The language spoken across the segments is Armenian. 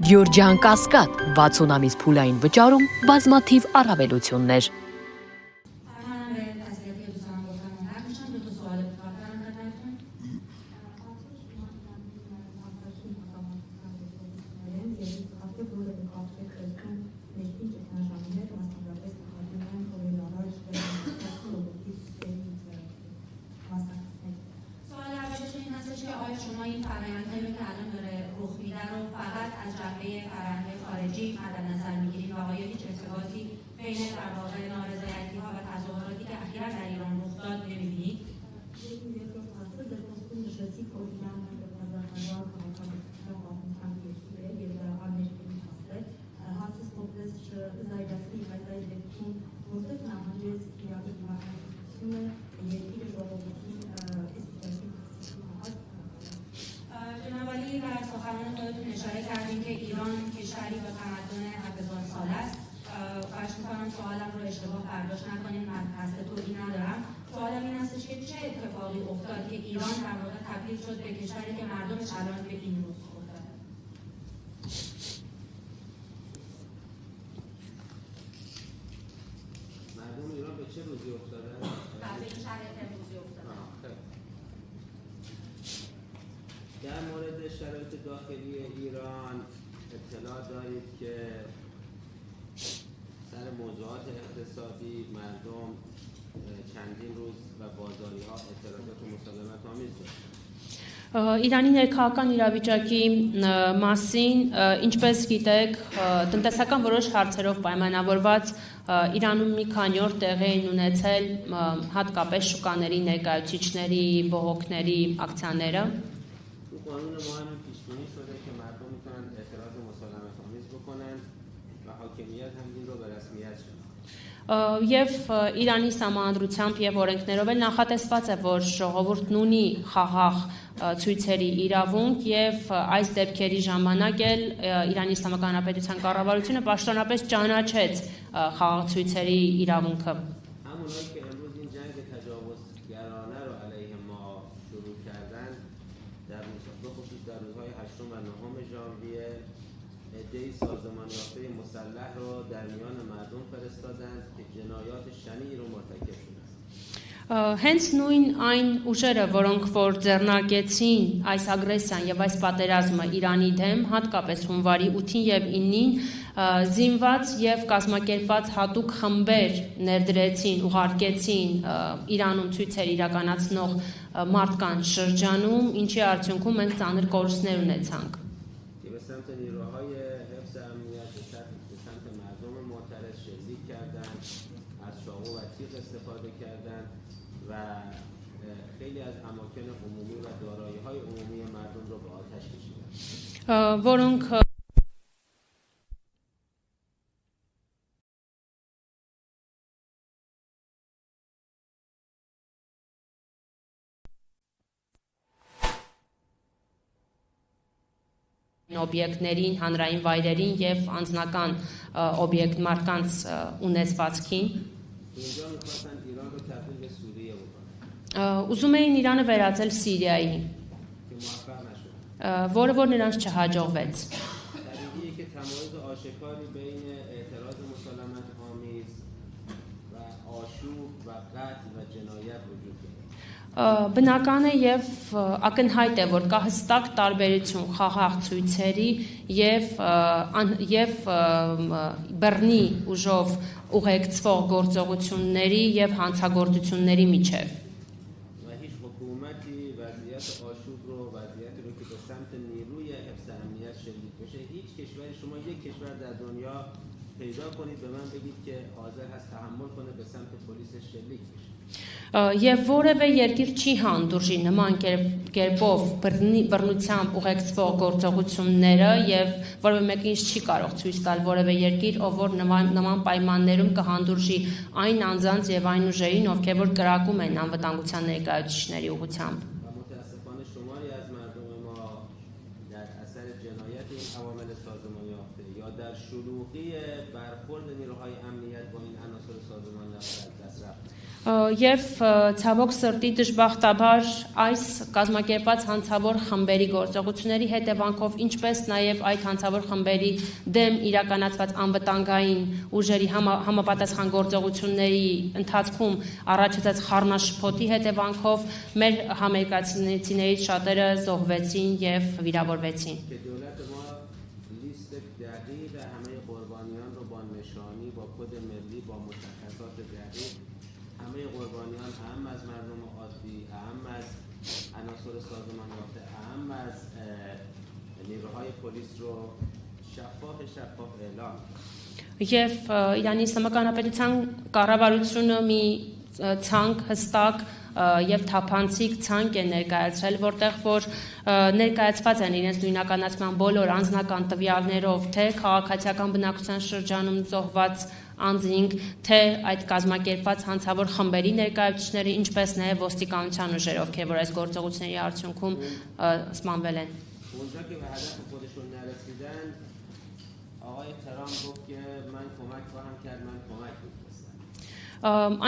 Գյորջյան Կասկադ 60 ամիս փուլային վճարում բազմաթիվ առավելություններ։ شما این فرآیندهایی که الان داره رخ میده رو فقط از جنبه فرآیند خارجی مد نظر میگیرید و آیا هیچ ارتباطی بین در واقع نارضایتی ها و تظاهراتی که اخیرا در ایران رخ داد نمیبینید؟ جنابعالی در سخنان خودتون اشاره کردیم که ایران کشوری با تمدن 7000 ساله است. خواهش میکنم سوالم رو اشتباه برداشت نکنید، من قصد توهین ندارم. سوالم این هستش که چه اتفاقی افتاد که ایران در واقع تبدیل شد به کشوری که مردمش الان به این روز افتاده؟ مردم ایران به چه روزی افتاده؟ به این شرایط امروزی افتاده. در مورد شرایط داخلی ایران اطلاع دارید که سر موضوعات اقتصادی مردم چندین روز و بازاری ها اعتراضات و مسالمت آمیز داشت. Իրանի ներքաղաքական իրավիճակի մասին, ինչպես գիտեք, տնտեսական որոշ հարցերով պայմանավորված Իրանում մի քանի օր տեղի են ունեցել հատկապես շուկաների ներկայացուցիչների, բողոքների ակցիաները։ تو قانون ما هم پیش بینی شده که مردم میتونن اعتراض و مسالمت آمیز بکنن و حاکمیت هم این رو به رسمیت شناسه. Եվ Իրանի սահմանադրությամբ եւ օրենքներով էլ նախատեսված է, որ ժողովուրդն ունի խաղաղ ցույցերի իրավունք եւ այս դեպքերի ժամանակ էլ Իրանի Իսլամական Հանրապետության կառավարությունը պաշտոնապես ճանաչեց խաղաղ ցույցերի իրավունքը։ همونایی که امروز این جنگ تجاوزگرانه رو علیه ما شروع کردن در خصوص در روزهای 8 و 9 ژانویه عده‌ای سازمان یافته مسلح رو در میان مردم فرستادند که جنایات شنیعی رو مرتکب شدند. Հենց նույն այն ուժերը, որոնք որ ձեռնարկեցին այս ագրեսիան եւ այս պատերազմը Իրանի դեմ, հատկապես հունվարի 8-ին եւ 9-ին, զինված եւ կազմակերպված հատուկ խմբեր ներդրեցին, ուղարկեցին Իրանում ցույցեր իրականացնող մարդկանց շրջանում, ինչի արդյունքում մենք ծանր կորուստներ ունեցանք։ که به سمت نیروهای حفظ امنیت به سمت مردم معترض شلیک کردند، از چاقو و تیغ استفاده کردند و خیلی از اماکن عمومی و دارایی‌های عمومی مردم رو به آتش کشیدند. Որոնք օբյեկտներին, հանրային վայրերին եւ անձնական օբյեկտ մարդկանց ունեցվածքին اینجا می‌خواستند ایران رو تبدیل به سوریه بکنند ուզում էին Իրանը վերածել Սիրիայի, که موفق نشد. որը որ նրանց չհաջողվեց։ طبیعیه که تمایز آشکاری بین اعتراض مسالمت آمیز و آشوب و قتل و جنایت وجود داره. Բնական է եւ ակնհայտ է, որ կա հստակ տարբերություն խաղաղ ցույցերի եւ բռնի ուժով ուղեկցվող գործողությունների եւ հանցագործությունների միջև։ و هیچ حکومتی وضعیت آشوب رو وضعیتی رو که به سمت نیروی حفظ امنیت شلیک بشه هیچ کشوری شما یک کشور در دنیا پیدا کنید به من بگید که حاضر هست تحمل کنه به سمت پلیس شلیک بشه. Եվ որևէ երկիր չի հանդուրժի նման կերպով բռնությամբ ուղեկցվող գործողությունները եւ որևէ մեկը ինչ չի կարող ցույց տալ որևէ երկիր, ով որ նման պայմաններում կհանդուրժի այն անձանց եւ այն ուժերին, ովքեր որ կրակում են անվտանգության ներկայացուցիչների ուղղությամբ։ و متاسفانه شماری از مردم ما در اثر جنایت این عوامل سازمان یافته یا در شلوغی برخورد نیروهای امنیت با این عناصر سازمان یافته از دست رفت. Եվ ցավոք սրտի դժբախտաբար այս կազմակերպված հանցավոր խմբերի գործողությունների հետևանքով ինչպես նաև այդ հանցավոր խմբերի դեմ իրականացված անվտանգային ուժերի համապատասխան գործողությունների ընթացքում առաջացած խառնաշփոթի հետևանքով մեր համերկացիներից շատերը զոհվեցին եւ վիրավորվեցին. که دولت ما لیست دقیق همه قربانیان رو با نشانی با کد ملی با مشخصات دقیق همه قربانیان اهم از مردم عادی اهم از عناصر سازمان یافته اهم از نیروهای پلیس رو شفاف اعلام Եվ Իրանի Իսլամական Հանրապետության կառավարությունը մի ցանկ հստակ եւ թափանցիկ ցանկ է ներկայացրել, որտեղ որ ներկայացված են իրենց նույնականացման բոլոր անձնական տվյալներով, թե քաղաքացիական բնակության շրջանում զոհված անձինք, թե այդ կազմակերպված հանցավոր խմբերի ներկայացուցիչները, ինչպես նաև ոստիկանության ուժերը, ովքեր որ այս գործողությունների արդյունքում սպանվել են. اونجا که به هدف خودشون نرسیدن آقای ترامپ گفت که من کمک خواهم کرد من کمک می‌فرستم.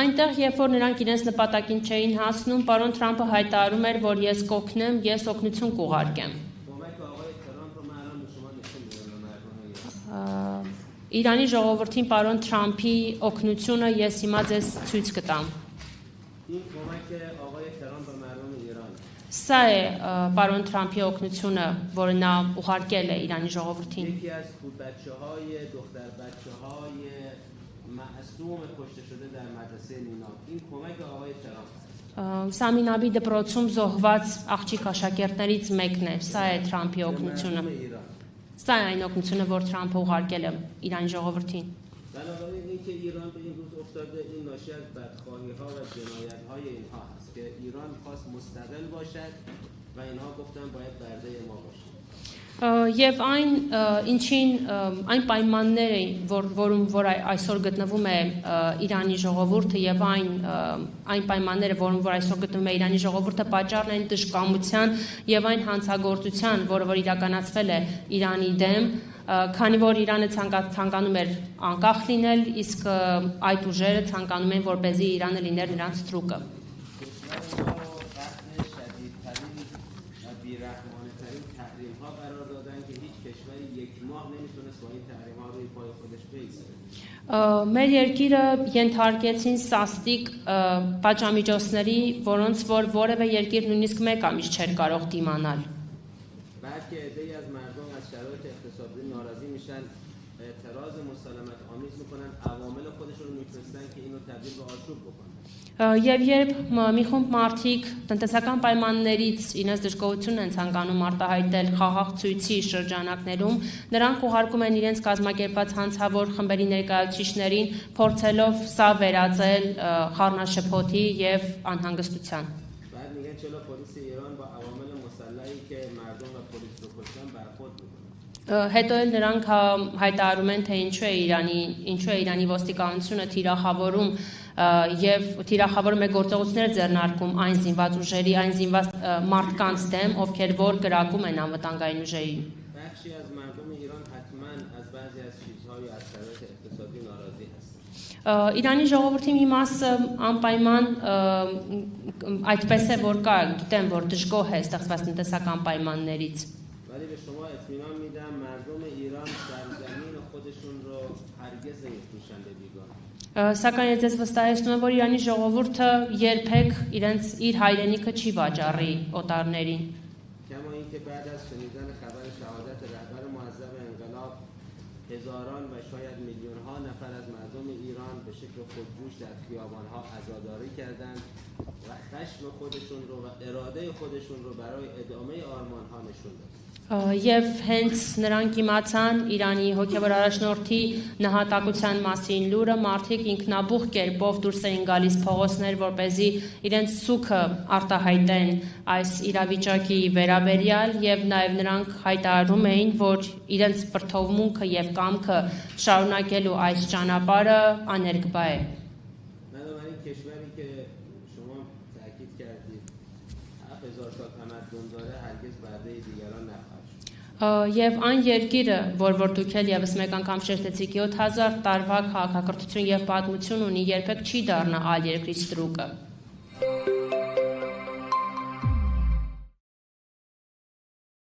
Այնտեղ, երբ որ նրանք իրենց նպատակին չէին հասնում, պարոն Թրամփը հայտարարում էր, որ ես կօգնեմ, ես օգնություն կուղարկեմ։ کمک آقای ترامپ رو من الان به شما نشون میدم مردم ایران. Իրանի ժողովրդին պարոն Թրամփի օգնությունը ես հիմա ձեզ ցույց կտամ։ این کمک آقای ترامپ به مردم ایران. Սա է պարոն Թրամփի օգնությունը, որը նա ուղարկել է Իրանի ժողովրդին։ یکی از بچه‌های دختر بچه‌های معصوم کشته شده در مدرسه نینا. این کمک آقای ترامپ. Սամինաբի դպրոցում զոհված աղջիկ աշակերտներից մեկն է։ Սա է Թրամփի օգնությունը։ Սա է այն օգնությունը, որ Թրամփը ուղարկել է Իրանի ժողովրդին։ بنابراین اینکه ایران به این روز افتاده این ناشی از بدخواهی‌ها و جنایت‌های اینها است که ایران خواست مستقل باشد و اینها گفتن باید برده ما باشه. Եվ այն ինչին այն պայմանները, որում որ այսօր գտնվում է Իրանի ժողովուրդը եւ այն պայմանները, որում որ այսօր գտնվում է Իրանի ժողովուրդը, պատճառն են դժկամության եւ այն հանցագործության, որը որ իրականացվել է Իրանի դեմ, քանի որ Իրանը ցանկանում էր անկախ լինել, իսկ այդ ուժերը ցանկանում են, որպեսզի Իրանը լիներ նրանց թրուկը։ Մեր երկիրը ենթարկեցին սաստիկ պատժամիջոցների, որոնց որ որևէ երկիր նույնիսկ մեկ ամիս չէր կարող դիմանալ։ بلکه عده‌ای از مردم از شرایط اقتصادی ناراضی میشن اعتراض مسالمت آمیز میکنن عوامل خودشون رو میفرستن که اینو تبدیل به آشوب بکنن. Եվ երբ մի խումբ մարդիկ տնտեսական պայմաններից իրենց դժգոհությունն են ցանկանում արտահայտել խաղաղ ցույցի շրջանակներում, նրանք ուղարկում են իրենց կազմակերպած հանցավոր խմբերի ներկայացուցիչներին, փորձելով սա վերածել խառնաշփոթի եւ անհանգստության։ بعد میگن چرا پلیس ایران با عوامل مسلحی که مردم و پلیس رو کشتن برخورد میکنه. Հետո էլ նրանք հայտարարում են, թե ինչու է Իրանի ոստիկանությունը թիրախավորում եւ թիրախավորում է գործողություններ ձեռնարկում այն զինված ուժերի, այն զինված մարդկանց դեմ, ովքեր որ կրակում են անվտանգային ուժերին։ بخشی از مردم ایران حتما از بعضی از چیزهای از شرایط اقتصادی ناراضی هستند. Իրանի ժողովրդի մի մասը անպայման այդպես է որ կա, գիտեմ որ դժգոհ է ստեղծված տնտեսական պայմաններից։ ولی به شما اطمینان میدم مردم ایران سرزمین خودشون رو هرگز نمیفروشن به بیگانه. Սակայն ես վստահեցնում եմ, որ Իրանի ժողովուրդը երբեք իր հայրենիքը չի վաճառի օտարներին։ کما اینکه بعد از شنیدن خبر شهادت رهبر معظم انقلاب هزاران و شاید میلیون ها نفر از مردم ایران به شکل خودجوش در خیابان‌ها عزاداری کردند و خشم خودشون رو و اراده خودشون رو برای ادامه آرمان‌ها نشون دادند. Եվ հենց նրանք իմացան Իրանի հոգևոր առաջնորդի նահատակության մասին լուրը, մարդիկ ինքնաբուխ կերպով դուրս էին գալիս փողոցներ, որպեսզի իրենց սուքը արտահայտեն այս իրավիճակի վերաբերյալ եւ նաեւ նրանք հայտարարում էին, որ իրենց վրթովմունքը եւ կամքը շարունակելու այս ճանապարհը աներկբա է։ بنابراین کشوری که شما تاکید کردید 7000 سال تمدن داره هرگز برده دیگران نخواهد شد. Եվ այն երկիրը, որ դուք էլ եւս մեկ անգամ շեշտեցիք 7000 տարվա քաղաքակրթություն եւ պատմություն ունի, երբեք չի դառնա այլ երկրի ստրուկը։